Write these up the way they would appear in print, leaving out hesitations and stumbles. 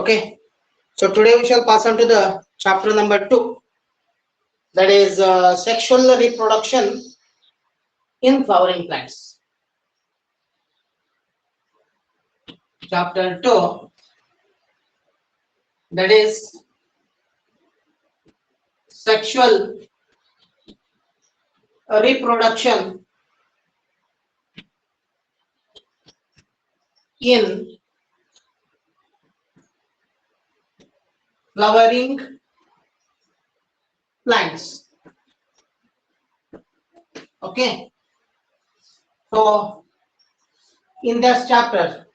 Okay, so today we shall pass on to the chapter number 2, that is sexual reproduction in flowering plants. Chapter 2, that is sexual reproduction in flowering plants. Okay, so in this chapter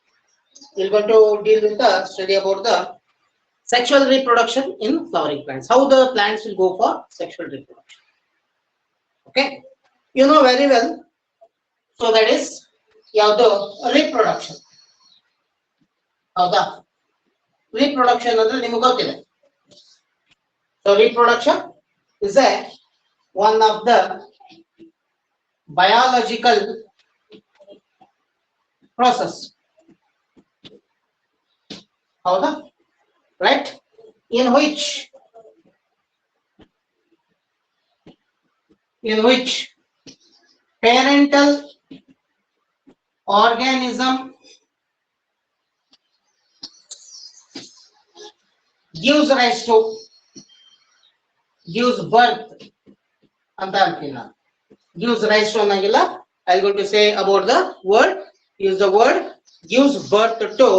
we're going to deal with the study about the sexual reproduction in flowering plants, how the plants will go for sexual reproduction. Okay, you know very well. So that is ಯಾವುದು reproduction. ಹೌದಾ, reproduction ಅಂದ್ರೆ ನಿಮಗೆ ಗೊತ್ತಿದೆ. So reproduction is one of the biological process. ಹೌದಾ, right? In which parental organism gives rise to, gives birth ಅಂತ ಅಂತೀನಿ ನಾನು. Gives rise to ಅನ್ನಂಗಿಲ್ಲ. I'm going to say about the word, use the word gives birth to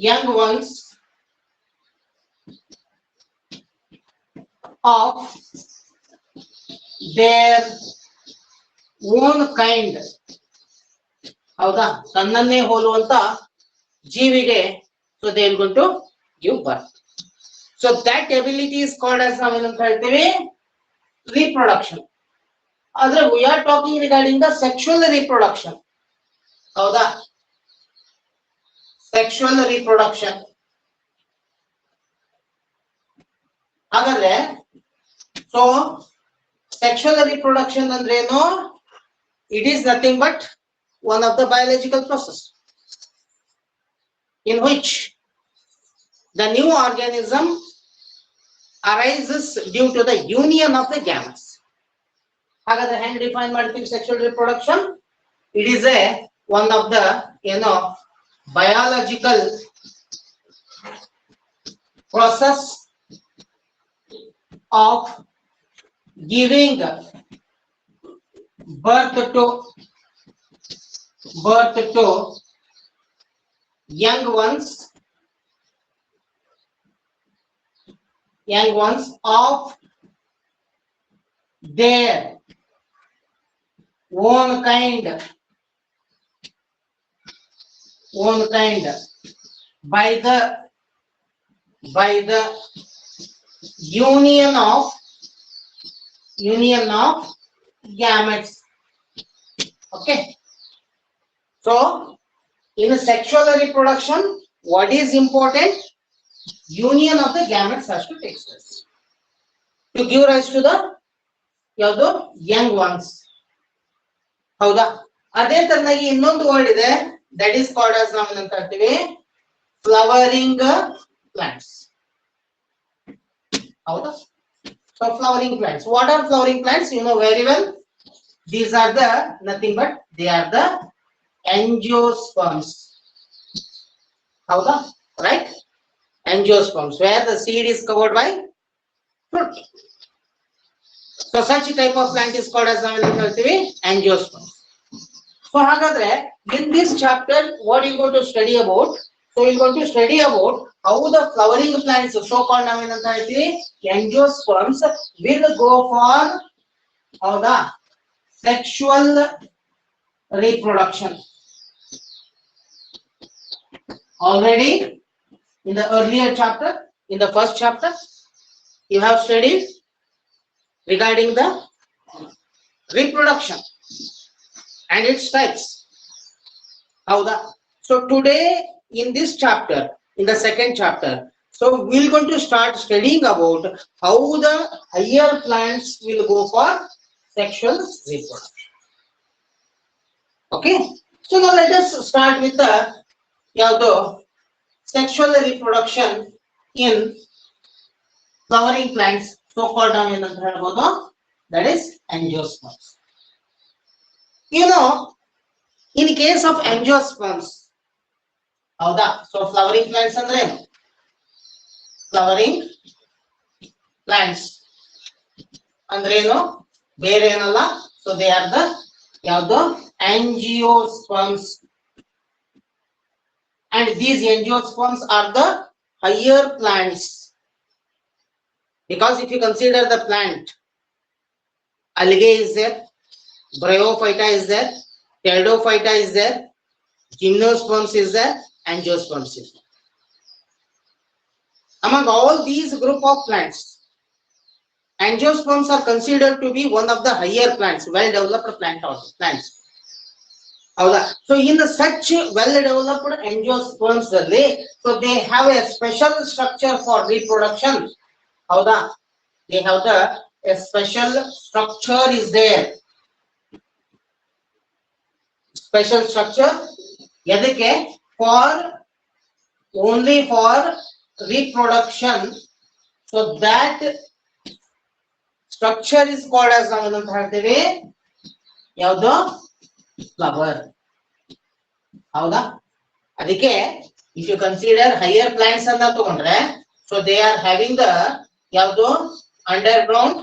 young ones of their own kind. ಹೌದಾ, ತನ್ನನ್ನೇ ಹೋಲುವಂತ ಜೀವಿಗೆ, so they are going to give birth. So that ability is called as ನಾವೇನಂತ ಹೇಳ್ತೀವಿ, reproduction. ಆದ್ರೆ we are talking regarding the sexual reproduction. ಹೌದಾ, sexual reproduction. ಹಾಗಾದ್ರೆ so sexual reproduction ಅಂದ್ರೇನು? It is nothing but one of the biological process in which the new organism arises due to the union of the gametes. ಹಾಗಾದ್ರೆ ಹೆಂಗ್ define ಮಾಡ್ತೀವಿ sexual reproduction? It is one of the biological process of giving birth to young ones of their own kind by the union of gametes. Okay, so in sexual reproduction, what is important? Union of the gametes has to take place to give rise to the young ones. ಹೌದಾ, ಅದೇ ತರನಾಗಿ ಇನ್ನೊಂದು word ಇದೆ, that is called as ನಾವೇನಂತ ಹೇಳ್ತೀವಿ, flowering plants. ಹೌದಾ, so flowering plants. What are flowering plants? You know very well. These are the nothing but they are the angiosperms. ಹೌದಾ, right? Angiosperms, where the seed is covered by fruit. So such type of plant is called as angiosperms. So ಹಾಗಾದ್ರೆ in this chapter what you going to study about? So you going to study about how the flowering plants, so called ನಾವೇನಂತ ಹೇಳ್ತೀವಿ angiosperms, will go for ಹೌದಾ sexual reproduction. Already in the earlier chapter, in the first chapter, you have studied regarding the reproduction and its types. Howda. So today in this chapter, in the second chapter, so we're going to start studying about how the higher plants will go for sexual reproduction. Okay, so now let us start with the ಯಾವುದು sexual reproduction in flowering plants, so called ನಾವು ಏನಂತ ಹೇಳ್ಬೋದು, that is angiosperms. You know, in case of angiosperms, ಹೌದಾ, so flowering plants ಅಂದ್ರೆ ಏನು? Flowering plants ಅಂದ್ರೆ ಏನು? ಬೇರೆ ಏನಲ್ಲ, so they are the ಯಾವುದು angiosperms, and these angiosperms are the higher plants, because if you consider the plant, algae is there, bryophyta is there, pteridophyta is there, gymnosperms is there, angiosperms is there. Among all these group of plants, angiosperms are considered to be one of the higher plants, well developed plants. ಹೌದಾ, so in such well developed angiosperms ಅಲ್ಲಿ, so they have a special structure for reproduction. ಹೌದಾ, they have a special structure is there. Special structure ಎದಕ್ಕೆ? for only for reproduction, so that structure is called as ನಾವು ಏನಂತ ಹೇಳ್ತೀವಿ, ಯಾವುದು flower. ಹೌದಾ, ಅದಕ್ಕೆ if you consider higher plants ಅಂತ ತಗೊಂಡ್ರೆ, so they are having the ಯಾವುದು underground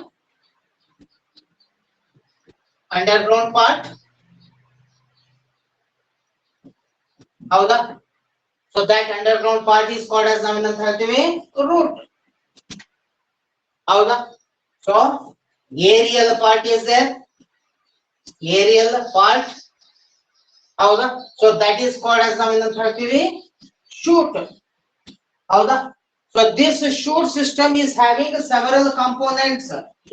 part. ಹೌದಾ, so that underground part is called as ನಾವು ಏನಂತ ಹೇಳ್ತೀವಿ, root. ಹೌದಾ, so aerial part is there, aerial part. ಹೌದಾ, so that is called as ನಾವು ಏನಂತ ಹೇಳ್ತೀವಿ, shoot. ಹೌದಾ, so this shoot system is having several components.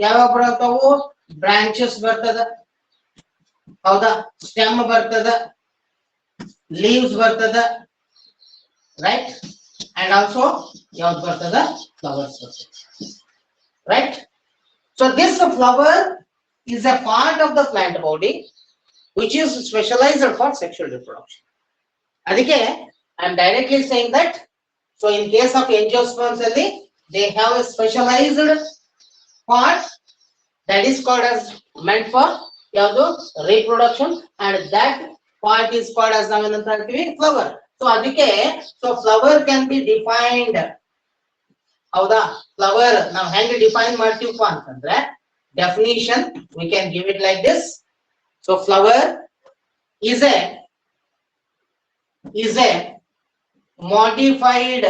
ಯಾವ ಬರ್ತವು? branches ಬರ್ತದ, ಹೌದಾ, stem ಬರ್ತದ, leaves ಬರ್ತದ, right, and also ಯಾವ್ದು ಬರ್ತದ? flowers ಬರ್ತದ, right. So this flower is a part of the plant body which is specialized for sexual reproduction. ಅದಕ್ಕೆ I am directly saying that, so in case of angiosperms ಅಲ್ಲಿ, they have a specialized part that is called as meant for ಯಾವುದು reproduction, and that part is called as ನಾವು ಏನಂತ ಹೇಳ್ತೀವಿ, flower. So ಅದಕ್ಕೆ so flower can be defined. ಹೌದಾ, flower ನಾವು ಹೆಂಗೆ define ಮಾಡ್ತೀವಪ್ಪ ಅಂತಂದ್ರೆ, definition we can give it like this. So flower is a modified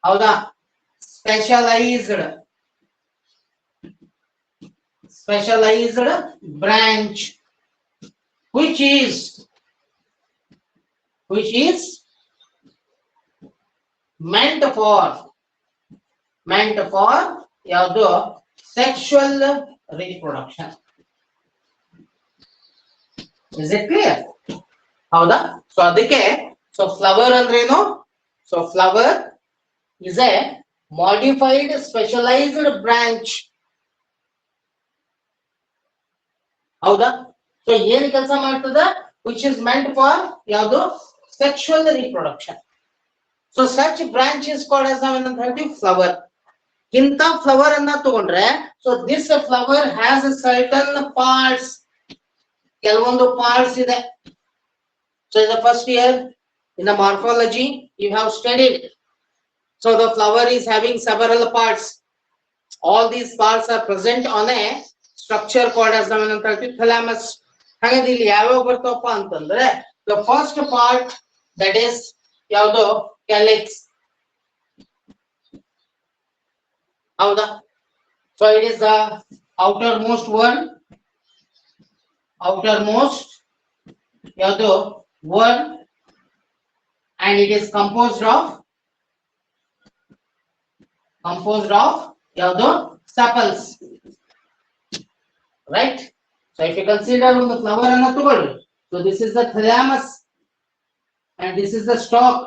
ಹೌದಾ specialized branch which is meant for ಯಾವುದು sexual reproduction. Is it clear? ಹೌದಾ, so ಅದಕ್ಕೆ so flower ಅಂದ್ರೆ ಏನು? So flower is a modified specialized branch. ಹೌದಾ, so ಏನು ಕೆಲಸ ಮಾಡ್ತದ? which is meant for ಯಾವುದು sexual reproduction. So such branch is called as ನಾವು ಏನಂತ ಹೇಳ್ತೀವಿ, flower. ಇಂತ ಫ್ಲವರ್ ಅನ್ನ ತಗೊಂಡ್ರೆ, so this flower has a certain parts, ಕೆಲವೊಂದು parts ಇದೆ. So in the first year in the morphology you have studied, so the flower is having several parts. All these parts are present on a structure called as ನಾವು ಏನಂತ ಹೇಳ್ತೀವಿ, thalamus. ಹಾಗಾದ್ರೆ ಇಲ್ಲಿ ಯಾವ್ಯಾವ ಬರ್ತಾವಪ್ಪ ಅಂತಂದ್ರೆ, the first part that is ಯಾವುದು calyx. ಹೌದಾ, so it is the outermost ಯಾವುದು one, and it is composed of ಯಾವುದು sepals, right. So if you consider ಒಂದು flower ಅನ್ನು ತಗೊಳ್ಳಿ, so this is the thalamus and this is the stalk.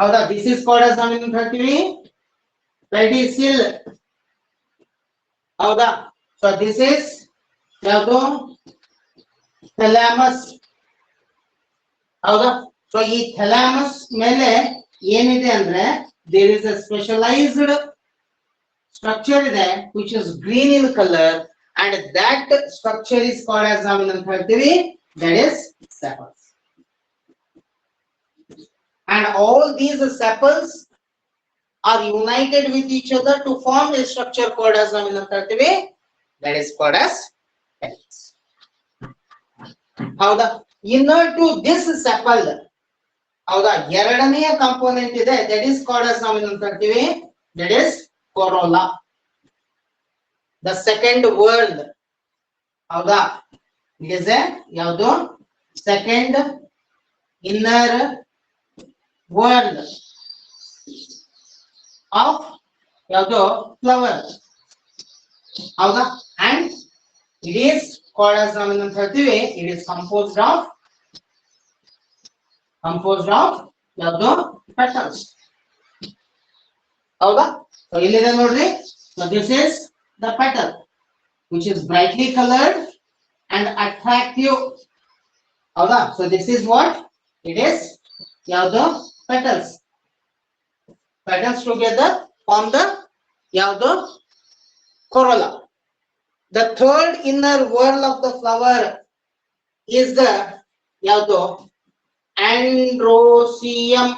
ಹೌದಾ, this is called as ನಾವು ಏನು ಹೇಳ್ತೀವಿ, pedicel. ಹೌದಾ, so this is ಯಾವುದು ಥ್ಯಾಲಮಸ್. ಹೌದಾ? ಸೊ ಈ ಥ್ಯಾಲಮಸ್ ಮೇಲೆ ಏನಿದೆ ಅಂದ್ರೆ there is a specialised structure ಇದೆ which is green in colour and that structure is called as ನಾವೇನಂತ ಹೇಳ್ತೀವಿ, that is sepals. And all these sepals are united with each other to form a structure called as ನಾವೇನಂತ ಹೇಳ್ತೀವಿ, that is called as pelvis. ಹೌದಾ? inner to this sepal, ಹೌದಾ, ಎರಡನೆಯ component ಇದೆ, that is called as ನಾವೇನಂತ ಹೇಳ್ತೀವಿ, that is corolla. The second world, ಹೌದಾ, it is a ಯಾವುದು second inner world of ಯಾವುದು flower. ಹೌದಾ? and it is called as ನಾವೇನಂತ ಹೇಳ್ತೀವಿ, it is composed of ಯಾವುದು petals. ಹೌದಾ? ಸೊ ಇಲ್ಲಿದೆ ನೋಡ್ರಿ. So this is the petal which is brightly colored and attractive. ಹೌದಾ? So this is what it is, ಯಾವುದು petals. Petals together form the ಯಾವುದು corolla. The third inner whorl of the flower is the ಯಾವುದು androecium.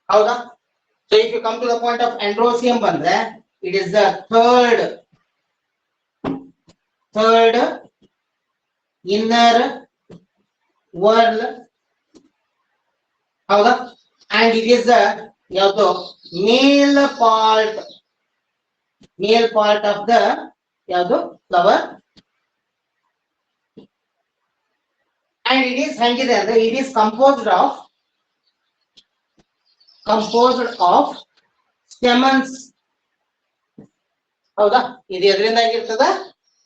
ಹೌದಾ? So if you come to the point of androecium ಬಂದ್ರೆ it is the third inner whorl. ಹೌದಾ? and it is the ಯಾವುದು male part of the ಯಾವುದು flower. and it is ಹೆಂಗಿದೆ ಅಂದ್ರೆ it is composed of stamens. ಹೌದಾ? ಇದು ಎದರಿಂದ ಆಗಿರ್ತದ?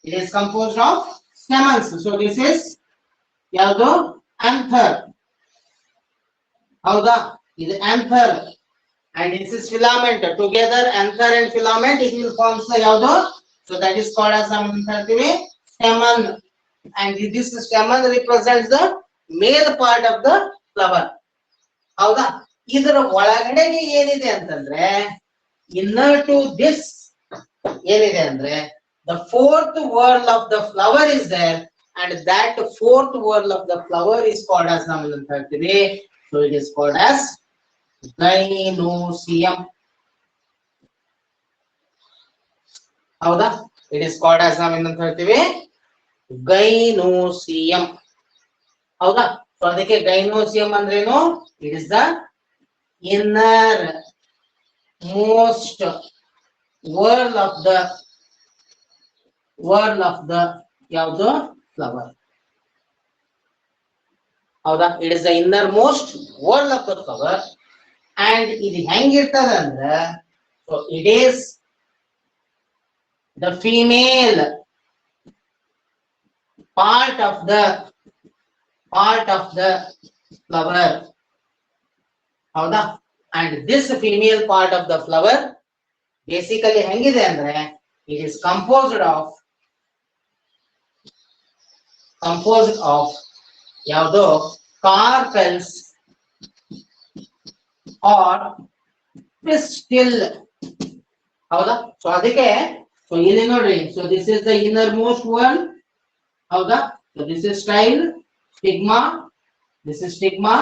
it is composed of stamens. so this is ಯಾವುದು anther. ಹೌದಾ? ಇದು anther and this is filament. together anther and filament it will form the ಯಾವುದು, so that is called as stamen. and this stamen represents the male part of the flower. ಹೌದಾ? ಇದರ ಒಳಗಡೆಗೆ ಏನಿದೆ ಅಂತಂದ್ರೆ inner to this ಏನಿದೆ ಅಂದ್ರೆ the fourth whorl of the flower is there and that fourth whorl of the flower is called as ನಾವೇನಂತ ಹೇಳ್ತೀವಿ, so it is called as gynoecium. ಹೌದಾ? it is called as ನಾವೇನಂತ ಹೇಳ್ತೀವಿ, gynoecium. ಹೌದಾ? So ಅದಕ್ಕೆ gynoecium ಅಂದ್ರೇನು, it is the inner most whorl of the ಯಾವುದು flower. ಹೌದಾ? it is the innermost whorl of the flower and ಇದು ಹೆಂಗಿರ್ತದ ಅಂದ್ರೆ so it is the female part of the flower. ಹೌದಾ? and this female part of the flower basically ಹೆಂಗಿದೆ ಅಂದ್ರೆ it is composed of ಯಾವುದು carpels or pistil. ಹೌದಾ? So ಅದಕ್ಕೆ so ಇಲ್ಲಿ ನೋಡ್ರಿ, so this is the innermost one. ಹೌದಾ? so this is style, stigma, this is stigma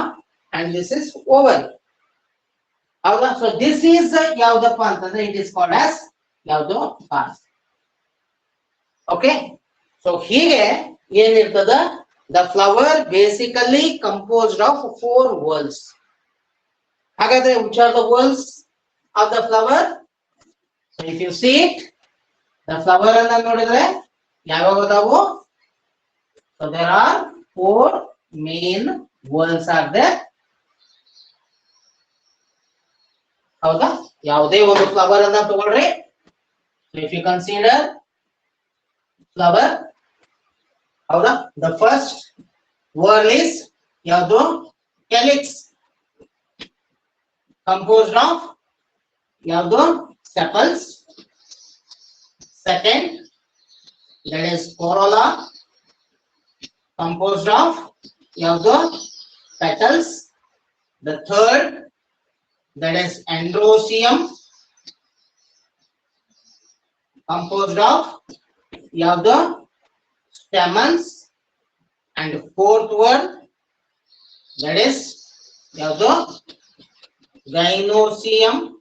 and this is oval. ಹೌದಾ? so this is ಯಾವ್ದಪ್ಪ ಅಂತಂದ್ರೆ it is called as ಯಾವುದು carp. okay, so ಹೀಗೆ ಏನಿರ್ತದ, the flower basically composed of 4 whorls. ಹಾಗಾದ್ರೆ which are the whorls of the flower? so if you see it, the flower ಅನ್ನ ನೋಡಿದ್ರೆ ಯಾವ್ಯಾವ ಅದಾವು, so there are 4 main whorls are there. ಹೌದಾ? ಯಾವುದೇ ಒಂದು ಫ್ಲವರ್ ಅನ್ನ ತಗೊಳ್ರಿ, so if you consider flower, ಹೌದಾ, the first whorl is ಯಾವುದು calyx, composed of ಯಾವುದು sepals. second, that is corolla, composed of the petals. The third, that is androecium, composed of the stamens. And fourth one, that is the gynoecium,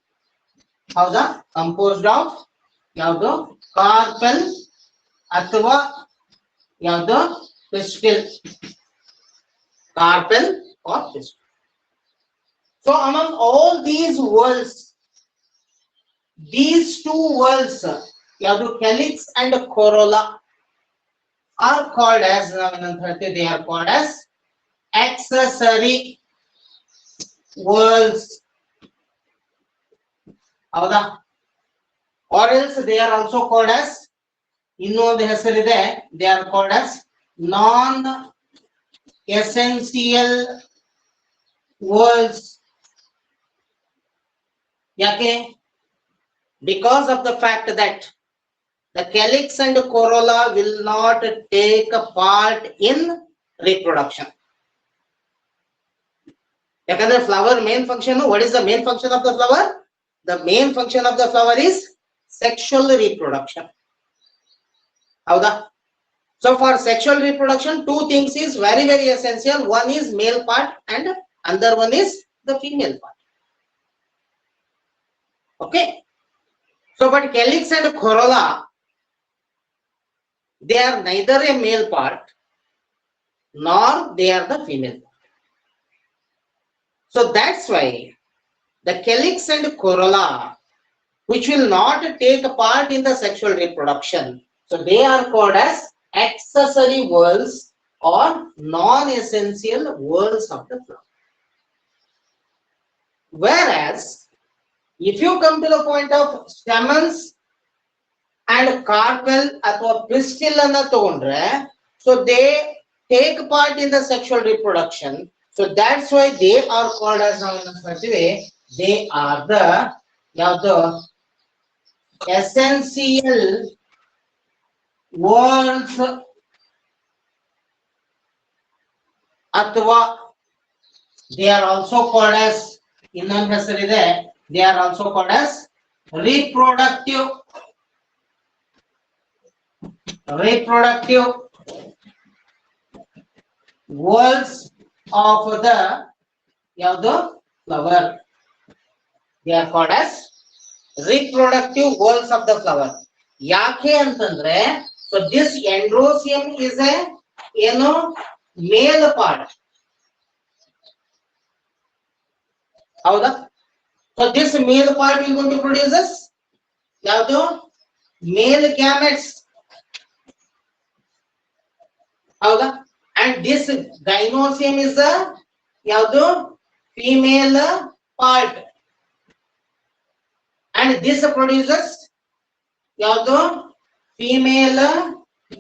composed of the carpel ಅಥವಾ the pistil, carpel or pistil. So among all these whorls, these two whorls, the calyx and corolla, are called as, they are called as accessory whorls. Or else they are also called as, ಇನ್ನೊಂದು ಹೆಸರಿದೆ, they are called as non-essential whorls. ಯಾಕೆ? Because of the fact that the calyx and corolla will not take a part in reproduction. ಯಾಕಂದ್ರೆ flower main function, what is the main function of the flower? The main function of the flower is sexual reproduction. ಹೌದಾ? So for sexual reproduction, two things is very very essential. One is male part and another one is the female part. Okay. So but calyx and corolla, they are neither a male part nor they are the female part. So that's why the calyx and corolla, which will not take a part in the sexual reproduction, so they are called as accessory whorls or non-essential whorls of the flower. Whereas if you come to the point of stamens and carpel ಅಥವಾ pistil ಅನ್ನ ತಗೊಂಡ್ರೆ, so they take part in the sexual reproduction. So that's why they are called as, they are the essential whorls ಅಥವಾ they are also called as, ಇನ್ನೊಂದು ಹೆಸರಿದೆ, they are also called as reproductive whorls of the flower. They are called as reproductive whorls of the flower. ಯಾಕೆ ಅಂತಂದ್ರೆ, so this androecium is a male part. ಹೌದಾ? So this male part is going to produce male gametes. ಹೌದಾ? And this gynoecium is the female part. And this produces female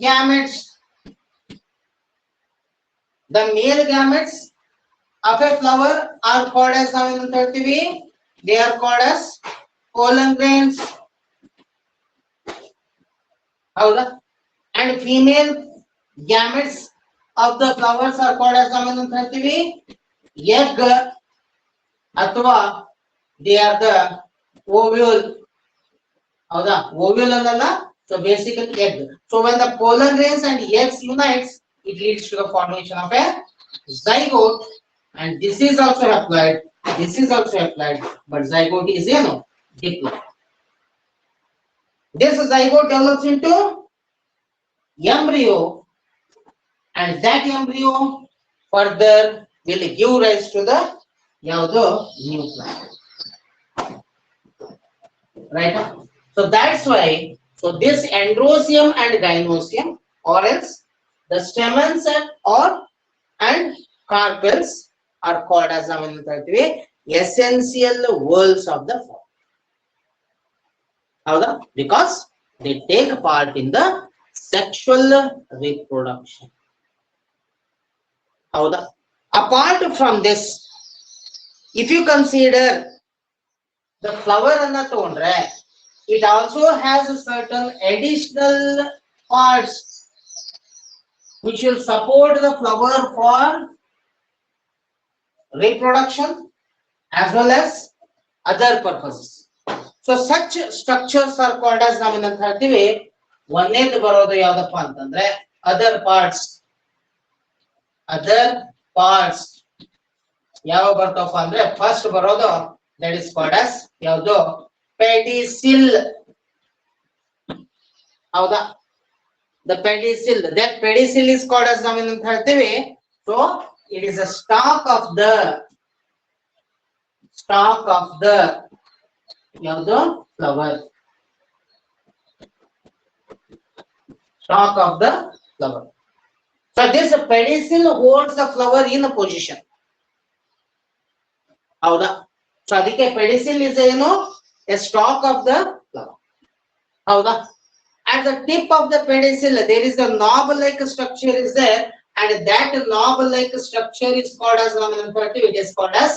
gametes. The male gametes of a flower are called as, they are called as pollen grains. ಹೌದಾ? And female gametes of the flowers are called as, egg ಅಥವಾ they are the ovule. ಹೌದಾ? Ovule ಅನ್ನಲ್ಲ, so basically egg. So when the pollen grains and eggs unites, it leads to the formation of a zygote, and this is also applied, but zygote is diploid. This zygote develops into embryo, and that embryo further will give rise to the new plant. Right? So that's why, so this androecium and gynoecium, or else the stamens and carpels, are called as essential whorls of the flower. ಹೌದಾ? Because they take part in the sexual reproduction. ಹೌದಾ? Apart from this, if you consider the flower ಅನ್ನ ತಗೊಂಡ್ರೆ, it also has certain additional parts. which will support the flower for reproduction as well as other purposes. So such structures are called as ನಾವೇನಂತ ಹೇಳ್ತೀವಿ ಒಂದೇದು ಬರೋದು ಯಾವ್ದಪ್ಪ ಅಂತಂದ್ರೆ other parts ಯಾವ ಬರ್ತಾವಪ್ಪ ಅಂದ್ರೆ first ಬರೋದು ದಟ್ ಇಸ್ ಕಾಲ್ಡ್ as ಯಾವುದು ಪೆಡಿಸಿಲ್. ಹೌದಾ? The pedicel, that pedicel is called as ನಾವೇನಂತ ಹೇಳ್ತೀವಿ so it is a stalk of the ಯಾವುದು flower, stalk of the flower. So this pedicel holds the flower in a position. ಹೌದಾ? So ಅದಕ್ಕೆ pedicel is ಏನು a stalk of the flower. ಹೌದಾ? At the tip of the pedicel there is a knob-like structure is there, and that knob-like structure is called as it is called as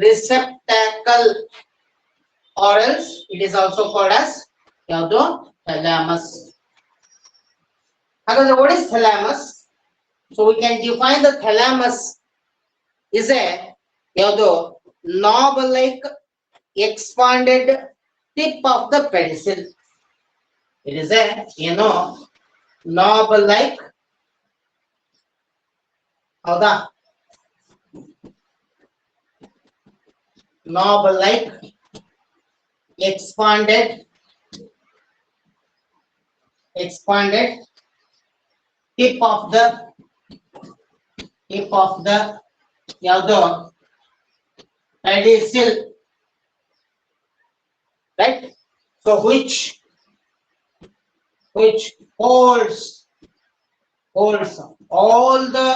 receptacle, or else it is also called as yado thalamus. However, what is thalamus? So we can define the thalamus is a yado knob-like expanded tip of the pedicel. It is a knob-like howda knob-like expanded tip of the yado pedicel, right? So which holds all the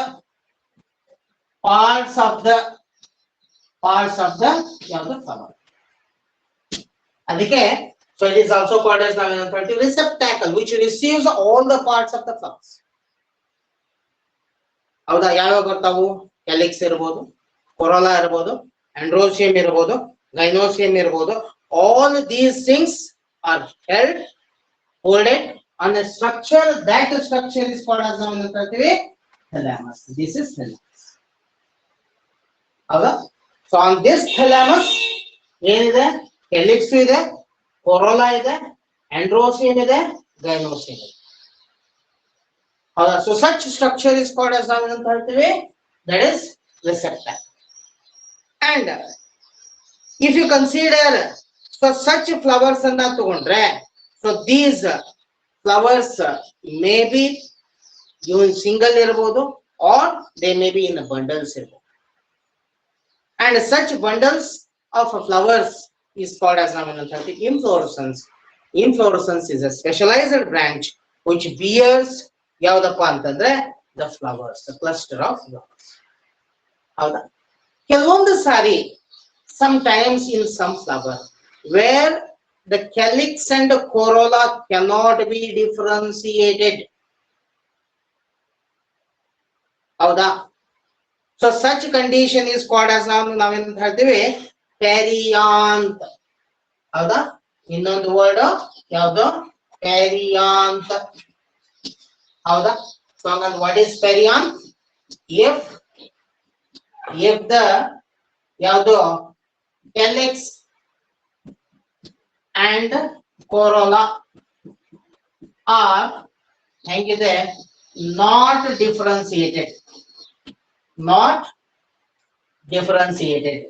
parts of the flower. ಅದಕ್ಕೆ so it is also called as receptacle, which receives all the parts of the flowers. ಹೌದಾ? ಯಾವ್ಯಾವ ಬರ್ತಾವು? Calyx ಇರಬಹುದು, corolla ಇರಬಹುದು, ಆಂಡ್ರೋಸಿಯಂ ಇರಬಹುದು, ಗೈನೋಸಿಯಂ ಇರಬಹುದು. All these things are holded on a structure. That structure is called as thalamus. This is thalamus. ಹೌದಾ? So on this thalamus ಏನಿದೆ? Calyx ಇದೆ, ಕೊರೋಲಾ ಇದೆ, ಆಂಡ್ರೋಸಿಯಂ ಇದೆ, ಗೈನೋಸಿಯಂ ಇದೆ. ಹೌದಾ? So such structure is called as that is receptacle. And if you consider so such flowers anna tagondre, so these flowers may be even single irbodu or they may be in bundles irbodu. And such bundles of flowers is called as inflorescence. Inflorescence is a specialized branch which bears ಯಾವ್ದಪ್ಪ ಅಂತಂದ್ರೆ the flowers, the cluster of flowers. ಹೌದಾ? ಕೆಲವೊಂದು ಸಾರಿ sometimes in some flower where the calyx and corolla cannot be differentiated. ಹೌದಾ? So such condition is called as ನಾವೇನಂತ ಹೇಳ್ತೀವಿ perianth. ಹೌದಾ? ಇನ್ನೊಂದು word ಯಾವುದು? perianth. ಹೌದಾ? So what is perianth? If the ಯಾವುದು calyx and corolla are ಹೆಂಗಿದೆ? not differentiated.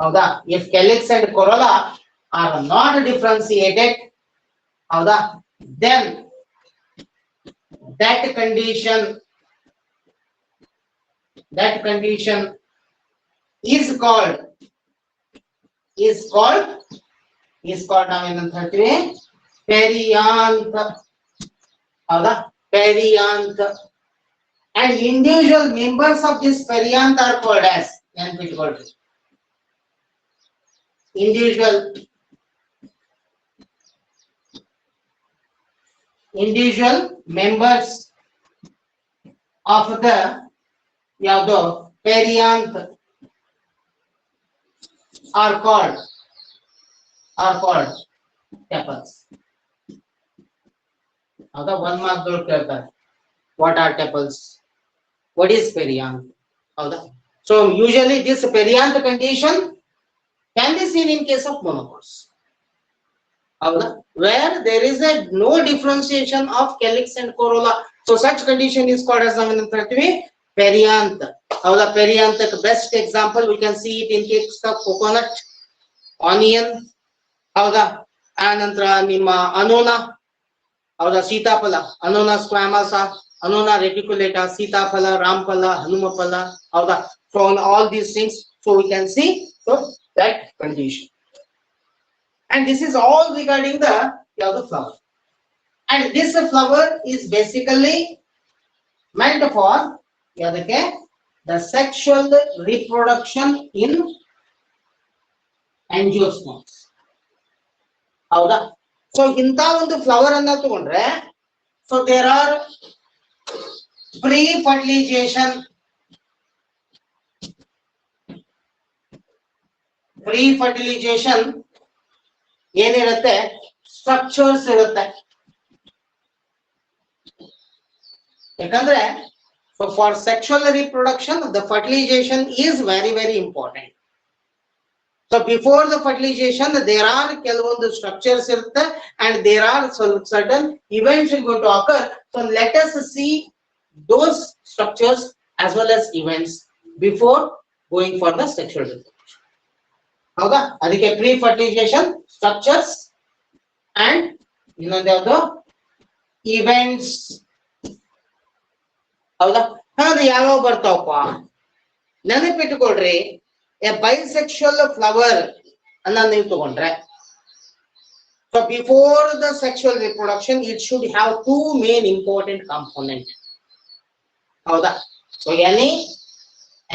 ಹೌದಾ? if calyx and corolla are not differentiated, howda, then that condition is called now in 30 perianth. Howda? Perianth. And individual members of this perianth are called as individual members of the perianth are called tepals. ಹೌದಾ, 1 mark ಕೇಳ್ತಾರೆ. What are tepals? What is perianth? ಹೌದಾ, so usually this perianth condition can be seen in case of monocots. ಹೌದಾ, where there is a no differentiation of calyx and corolla. So such condition is called as ನಾವೇನಂತ ಹೇಳ್ತೀವಿ, perianth. ಹೌದಾ, perianth best example we can see it in case of coconut, onion. ಹೌದಾ, ಆನಂತರ ನಿಮ್ಮ ಅನೋನಾ. ಹೌದಾ, ಸೀತಾಫಲ, ಅನೋನಾ ಸ್ಕ್ವಾಮಸಾ, ಅನೋನಾ reticulata, ಸೀತಾಫಲ, ರಾಮಫಲ, ಹನುಮಫಲ. ಹೌದಾ, so on all these things, so we can see so that condition. And this is all regarding the flower. And this flower is basically meant for the sexual reproduction in angiosperms. ಹೌದಾ, so ಇಂತ ಒಂದು flower ಅನ್ನ ತಗೊಂಡ್ರೆ, so there are pre fertilisation. Pre fertilisation ಏನಿರುತ್ತೆ, structures ಇರುತ್ತೆ. ಯಾಕಂದ್ರೆ for sexual reproduction the fertilisation is very very important. So before the fertilization, there are ಕೆಲವೊಂದು structures ಇರುತ್ತೆ and there are certain events going to occur. So let us see those structures as well as events before going for the sexual reproduction. ಹೌದಾ, ಅದಕ್ಕೆ pre fertilisation, structures and ಇನ್ನೊಂದು ಯಾವುದು, events. ಹೌದಾ, ಅದು ಯಾವ ಬರ್ತಾವಪ್ಪ ನೆನಪಿಟ್ಟುಕೊಳ್ರಿ. A bisexual flower ಅನ್ನ ನೀವು ತಗೊಂಡ್ರೆ, so before the sexual reproduction it should have two main important components. ಹೌದಾ, so any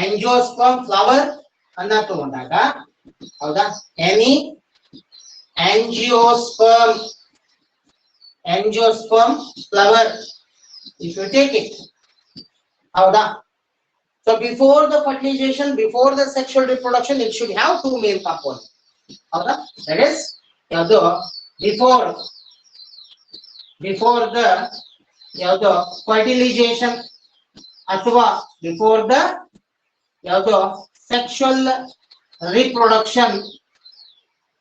angiosperm flower ಅನ್ನ ತಗೊಂಡಾಗ, ಹೌದಾ, any angiosperm flower if you take it, ಹೌದಾ, so before the fertilization, before the sexual reproduction, it should have two main components. Howda? That is, before the fertilization, ಅಥವಾ before the sexual reproduction,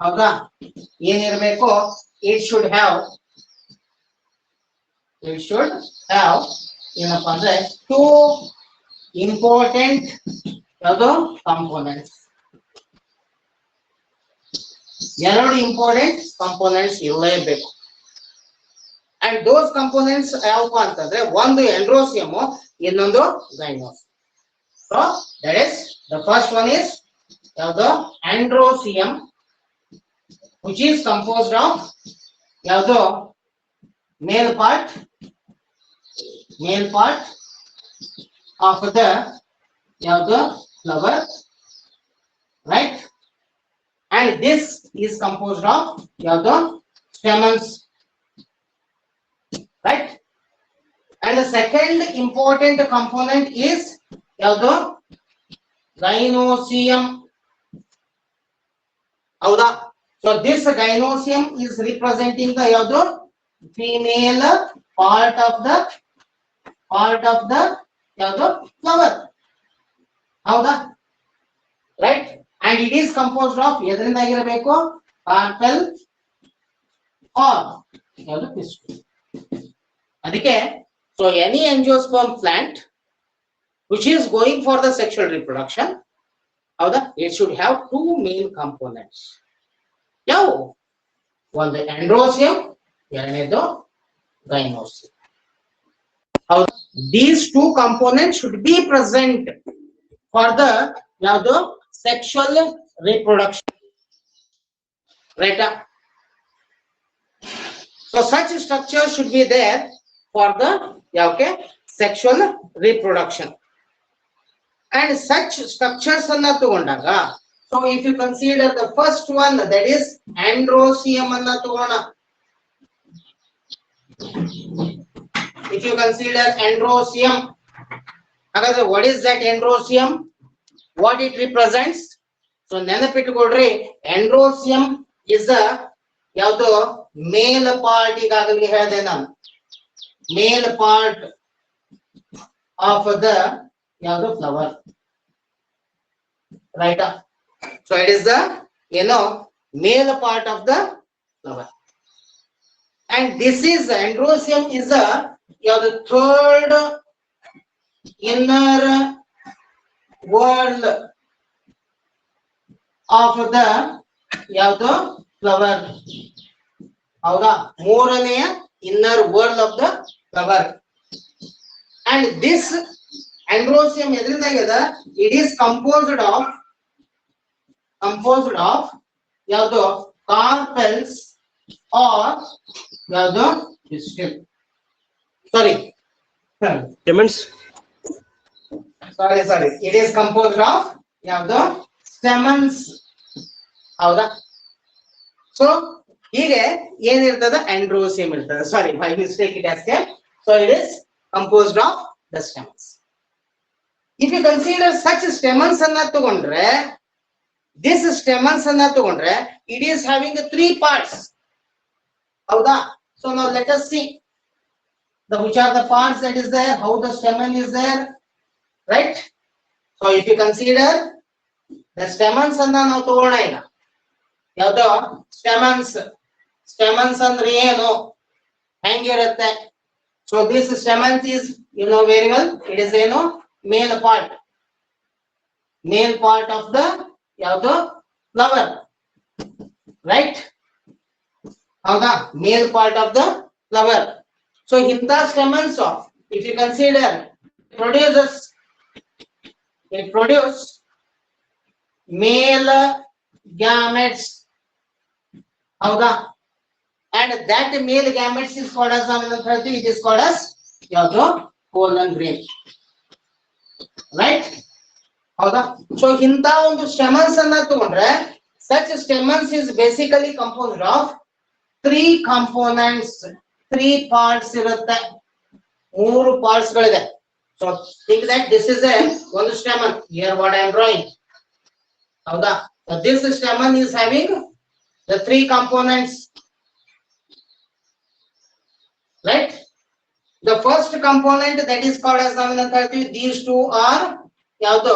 ಹೌದಾ, ಏನಿರಬೇಕು, it should have ಏನಪ್ಪಾ ಅಂದ್ರೆ two important components. ಎರಡು important components ಇರಲೇಬೇಕು. And those components ಯಾವಪ್ಪ ಅಂತಂದ್ರೆ, ಒಂದು ಎಂಡ್ರೋಸಿಯಮ್, ಇನ್ನೊಂದು gynoecium. So that is the first one is ಯಾವುದು, androecium, which is composed of ಯಾವುದು, male part of the flower, right? And this is composed of stamens, right? And the second important component is gynosium. Howda? So this gynosium is representing the female part of the flower. ಹೌದಾ, right? And it is composed of ಎದರಿಂದ ಆಗಿರಬೇಕು, carpel R pistil. ಅದಕ್ಕೆ so any angiosperm plant which is going for the sexual reproduction, ಹೌದಾ, it should have two main components. ಯಾವ, ಒಂದು ಎಂಡ್ರೋಸಿಯಮ್, ಎರಡನೇದು ಗೈನೋಸಿಯಮ್. These two components should be present for the sexual reproduction, right? So such structure should be there for the sexual reproduction. And such structures anna tagondaga, so if you consider the first one, that is androsium anna tagona. If you consider androsium, what is that androsium? What it represents? So ನೆನಪಿಟ್ಟುಕೊಳ್ಳ್ರಿ, androsium is a ಯಾವುದು male part ಈಗಾಗಲೇ ಹೇಳಿದೆ ನಾನು male part of the ಯಾವುದು flower right so it is the male part of the flower and this is androsium is the third inner wall of the flower ಹೌದಾ ಮೂರನೆಯ inner wall of the flower and this androsium ಎದರಿಂದಾಗಿದೆ it is composed of ಯಾವುದು carpels or ಯಾವುದು pistil sorry it is composed of ಯಾವುದು stamens ಹೌದಾ so ಹೀಗೆ ಏನಿರ್ತದೆ androsium ಇರ್ತದೆ sorry by mistake it has came so it is composed of the stamens if you consider such stamens ಅನ್ನ ತಗೊಂಡ್ರೆ this stamens ಅನ್ನ ತಗೊಂಡ್ರೆ it is having three parts ಹೌದಾ so now let us see which are the parts that is there how the stamen is there right so if you consider the stamens ಅನ್ನ ನಾವು ತಗೋಣ ಈಗ ಯಾವುದು stamens ಅಂದ್ರೆ ಏನು ಹೆಂಗಿರುತ್ತೆ so this stamens is you know very well it is male part of the ಯಾವುದು flower right ಹೌದಾ male part of the flower so ಇಂಥ stamens of if you consider it produce male gametes ಹೌದಾ and that male gametes is called as it is called as ಯಾವುದು pollen grain right ಹೌದಾ so ಇಂಥ ಒಂದು stamens ಅನ್ನ ತಗೊಂಡ್ರೆ such stamens is basically composed of three components three parts ಇರುತ್ತೆ ಮೂರು parts ಗಳಿದೆ so think that this is one stamen here what I am drawing ಹೌದಾ so this stamen is having the three components right the first component that is called as these two are ಯಾವುದು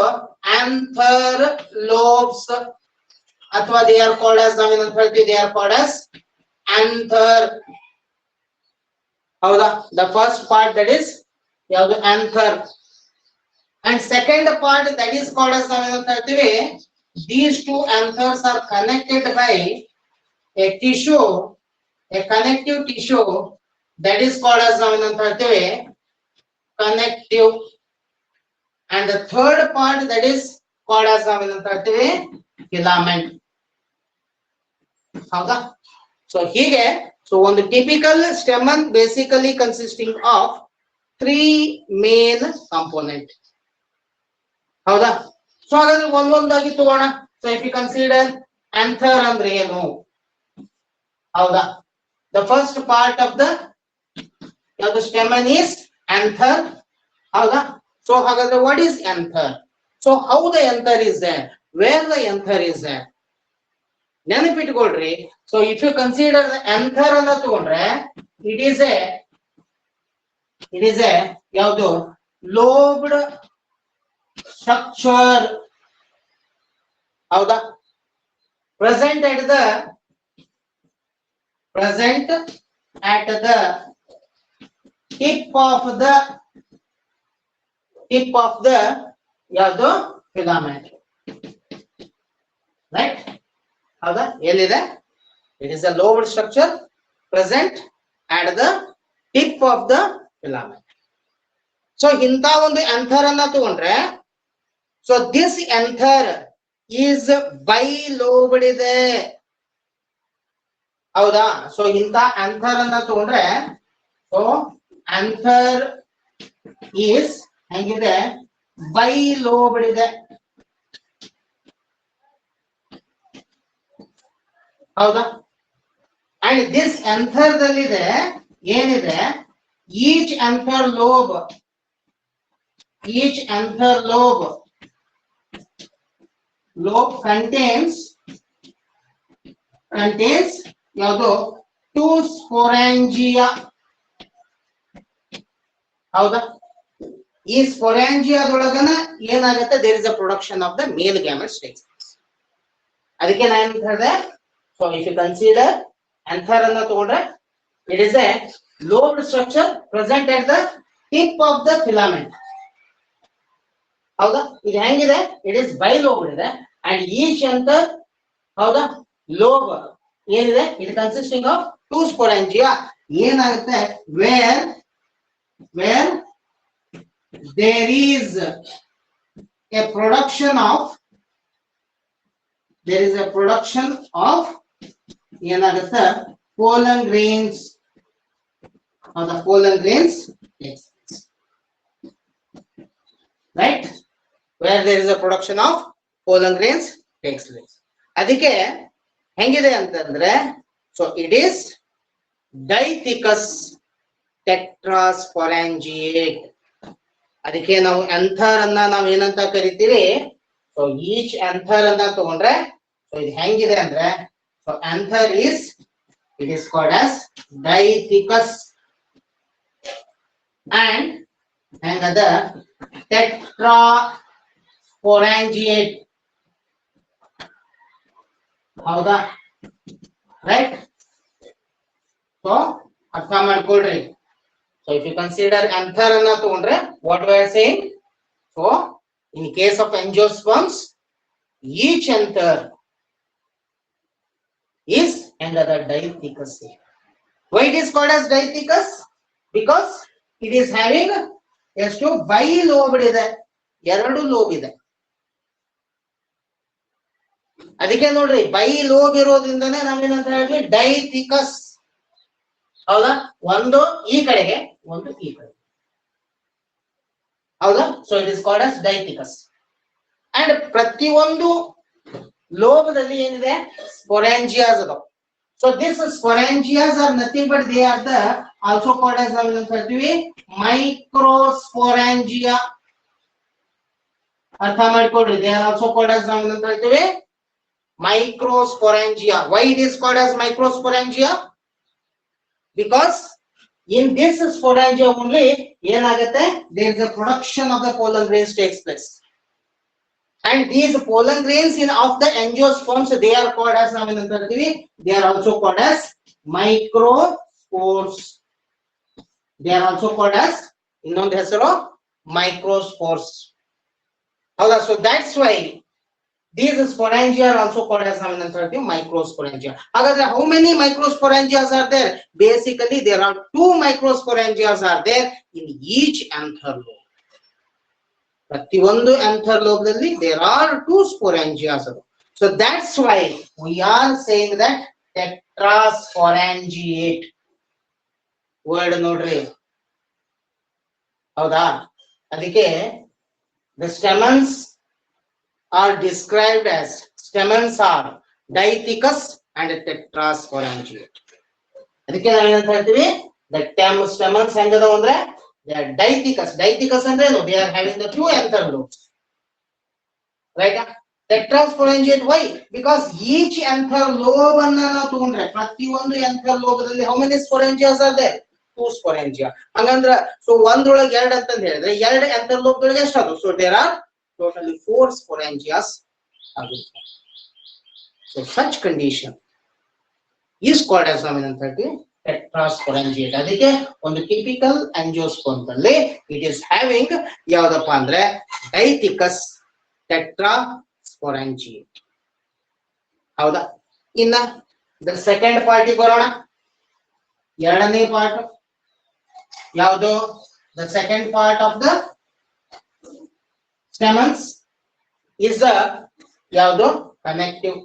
anther lobes ಅಥವಾ they are called as they are called as anther ಹೌದಾ the first part that is ಯಾವುದು anther and second part that is called as these two anthers are connected by a connective tissue that is called as connective and the third part that is called as filament ಹೌದಾ so ಹೀಗೆ so ಒಂದು typical stamen basically consisting of three main component ಹೌದಾ so ಹಾಗಾದ್ರೆ ಒಂದೊಂದಾಗಿ ತಗೋಣ so if you consider anther ಅಂದ್ರೆ ಏನು ಹೌದಾ the first part of the stamen is anther ಹೌದಾ so ಹಾಗಾದ್ರೆ what is anther so how the anther is there where the anther is there ನೆನಪಿಟ್ಕೊಳ್ರಿ so if you consider the anther ಅನ್ನ ತಗೊಂಡ್ರೆ it is a ಯಾವುದು lobed structure ಹೌದಾ present at the tip of the ಯಾವುದು filament right ಹೌದಾ ಎಲ್ಲಿದೆ it is a lobed structure present at the tip of the filament so ಇಂತ ಒಂದು anther ಅನ್ನ ತಗೊಂಡ್ರೆ so this anther is bilobed ಇದೆ ಹೌದಾ so ಇಂತ anther ಅನ್ನ ತಗೊಂಡ್ರೆ so anther is ಹೆಂಗಿದೆ bilobed ಇದೆ ಹೌದಾ and this anther ದಲ್ಲಿದೆ ಏನಿದೆ each anther lobe contains ಯಾವುದು ಟು ಸ್ಪೊರಾಂಜಿಯಾ. ಹೌದಾ? ಈ ಸ್ಪೊರಾಂಜಿಯಾದೊಳಗನ ಏನಾಗುತ್ತೆ, there is a production of the male gametes takes place. ಅದಕ್ಕೆ ನಾನು ಹೇಳಿದೆ, so if you consider anther ಅನ್ನ ತಗೊಂಡ್ರೆ it is a lobed structure present at the tip of the filament. ಹೌದಾ? ಇದು ಹೆಂಗಿದೆ, ಇಟ್ ಇಸ್ ಬೈ ಲೋಬ್ಡ್ ಇದೆ and each anther, ಹೌದಾ, ಲೋಬ್ ಏನಿದೆ, it consisting of two sporangia. ಏನಾಗುತ್ತೆ, where there is a production of ಏನಾಗುತ್ತೆ, pollen grains, or the pollen grains takes place, right? Where there is a production of pollen grains takes place. ಅದಕ್ಕೆ ಹೆಂಗಿದೆ ಅಂತಂದ್ರೆ, so it is Dithecus tetrasporangiate. ಅದಕ್ಕೆ ನಾವು anther ಅನ್ನ ನಾವು ಏನಂತ ಕರಿತೀವಿ, ಸೊ ಈಚ್ ಆಂಥರ್ ಅನ್ನ ತಗೊಂಡ್ರೆ, ಸೊ ಇದು ಹೆಂಗಿದೆ ಅಂದ್ರೆ, so anther it is called as Dithecus and the tetrasporangiate. ಹೌದಾ? ರೈಟ್? ಸೊ ಅರ್ಥ ಮಾಡ್ಕೊಳ್ರಿ. So if you consider anther anna togondre, what we are saying, so in case of angiosperms, each anther is under the Dithecus. Why it is called as Dithecus? Because it is having ಎಷ್ಟು ಬೈಲೋಬ್ಡ್ ಇದೆ, ಎರಡು lobe ಇದೆ. ಅದಕ್ಕೆ ನೋಡ್ರಿ, by lobe ಇರೋದ್ರಿಂದನೇ ನಾವೇನಂತ ಹೇಳಿದ್ವಿ, ಡೈಥಿಕಸ್. ಹೌದಾ? ಒಂದು ಈ ಕಡೆಗೆ, ಒಂದು ಈ ಕಡೆ. ಹೌದಾ? So it is called as dithecous. And ಪ್ರತಿಯೊಂದು ಲೋಬದಲ್ಲಿ ಏನಿದೆ, ಸ್ಪೊರಾಂಜಿಯಾಸ್ ಅದಾವ. So this sporangias are nothing but they are the also called as ನಾವೇನಂತ ಹೇಳ್ತೀವಿ, ಮೈಕ್ರೋಸ್ಪೊರಾಂಜಿಯಾ. ಅರ್ಥ ಮಾಡ್ಕೊಡ್ರಿ, they are also called as ನಾವೇನಂತ ಹೇಳ್ತೀವಿ, microsporangia. Why it is called as microsporangia? Because in this sporangia only ಏನಾಗುತ್ತೆ, there is a production of the pollen grains takes place, and these pollen grains in of the angiosperms, they are called as ನಾವೇನಂತ ಹೇಳ್ತೀವಿ, they are also called as microspores. They are also called as ಇನ್ನೊಂದು ಹೆಸರು microspores. ಹೌದಾ? So that's why these sporangia are also called as microsporangia. How many microsporangias are there? Basically, there are two microsporangias are there in each anther lobe. ಪ್ರತಿಯೊಂದು anther lobe ದಲ್ಲಿ there are two sporangias. So that's why we are saying that tetrasporangiate. Word ನೋಡ್ರಿ. ಹೌದಾ? ಅದಕ್ಕೆ the stamens are described as stamens are Dithecus and tetrasporangiate. ಅದಕ್ಕೆ ನಾವು ಏನಂತ ಹೇಳ್ತೀವಿ, the stamens ಹೆಂಗದಾವ ಅಂದ್ರೆ they are Dithecus. Dithecus ಅಂದ್ರೆ ಏನು, they are having the two anther lobes, right? Tetrasporangiate, why? Because each anther lobe ಅನ್ನ ನಾವು ತಗೊಂಡ್ರೆ, ಪ್ರತಿಯೊಂದು anther lobe ದಲ್ಲಿ how many sporangias are there? Two sporangia. ಹಂಗಂದ್ರ ಸೊ ಒಂದ್ರೊಳಗೆ ಎರಡು ಅಂತ ಹೇಳಿದ್ರೆ ಎರಡು anther lobe ಗಳಿಗೆ ಎಷ್ಟು ಅದು? So there are totally 4 sporangias. So such condition is called as tetrasporangiate. ಅದಕ್ಕೆ ಒಂದು ಟಿಪಿಕಲ್ angiosperm ದಲ್ಲಿ it is having ಯಾವದಪ್ಪ ಅಂದ್ರೆ Dithecus tetrasporangiate. ಹೌದಾ? ಇನ್ನ the second part ಬರೋಣ. ಎರಡನೇ ಪಾರ್ಟ್ ಯಾವುದು? The second part of the stamens is the ಯಾವುದು? Connective.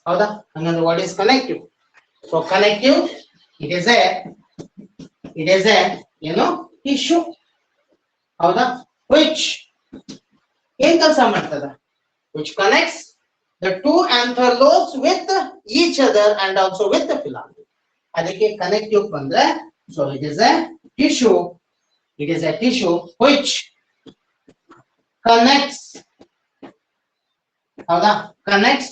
ಹೌದಾ? ಹಂಗಂದ್ರೆ what is connective? So connective, it is a tissue. ಹೌದಾ? which ಏನ್ ಕೆಲಸ ಮಾಡ್ತದ? which connects the two anther lobes with each other and also with the filament. ಅದಕ್ಕೆ connective ಬಂದ್ರೆ, so it is a tissue which connects ಹೌದಾ? Connects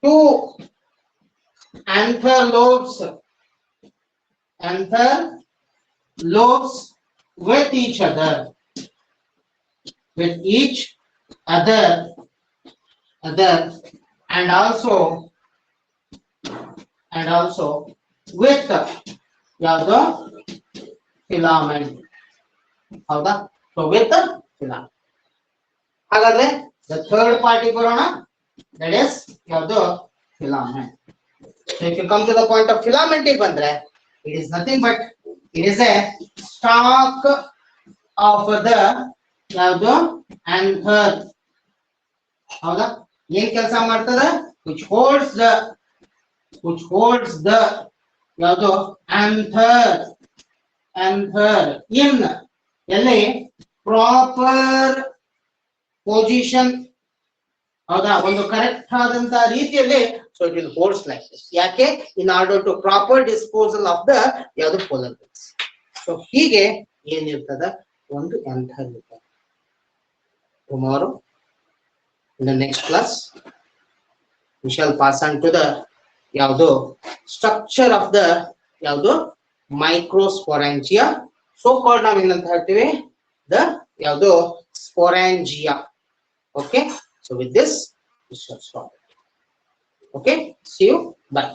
two anther lobes with each other, and also with ಯಾವುದು filament. ಹೌದಾ? So with the filament. ಹಾಗಾದ್ರೆ the third party ಬರೋಣ, that is ಯಾವುದು filament. So if you come to the point of filament ಬಂದ್ರೆ, it is nothing but it is a stalk of the ಯಾವುದು anther. ಹೌದಾ? ಏನ್ ಕೆಲಸ ಮಾಡ್ತದ? which holds the ಯಾವುದು anther in ಎಲ್ಲಿ ಪ್ರಾಪರ್ ಪೊಸಿಷನ್. ಹೌದಾ? ಒಂದು ಕರೆಕ್ಟ್ ಆದಂತ ರೀತಿಯಲ್ಲಿ. So it will holds like this. ಯಾಕೆ? In order to proper disposal of the ಯಾವುದು ಪೋಲರ್ ಬೇಸ್. ಸೊ ಹೀಗೆ ಏನಿರ್ತದ ಒಂದು anther ಇರ್ತದೆ. Tomorrow in the next class we shall pass on to the ಯಾವುದು ಸ್ಟ್ರಕ್ಚರ್ ಆಫ್ ದ ಯಾವುದು ಮೈಕ್ರೋಸ್ಪೊರಾಂಜಿಯಾ. ಸೊ ಕಾಲ್ಡ್ ನಾವು ಏನಂತ ಹೇಳ್ತೀವಿ? ದ ಯಾವುದು sporangia. Okay, so with this we shall stop. Okay, see you, bye.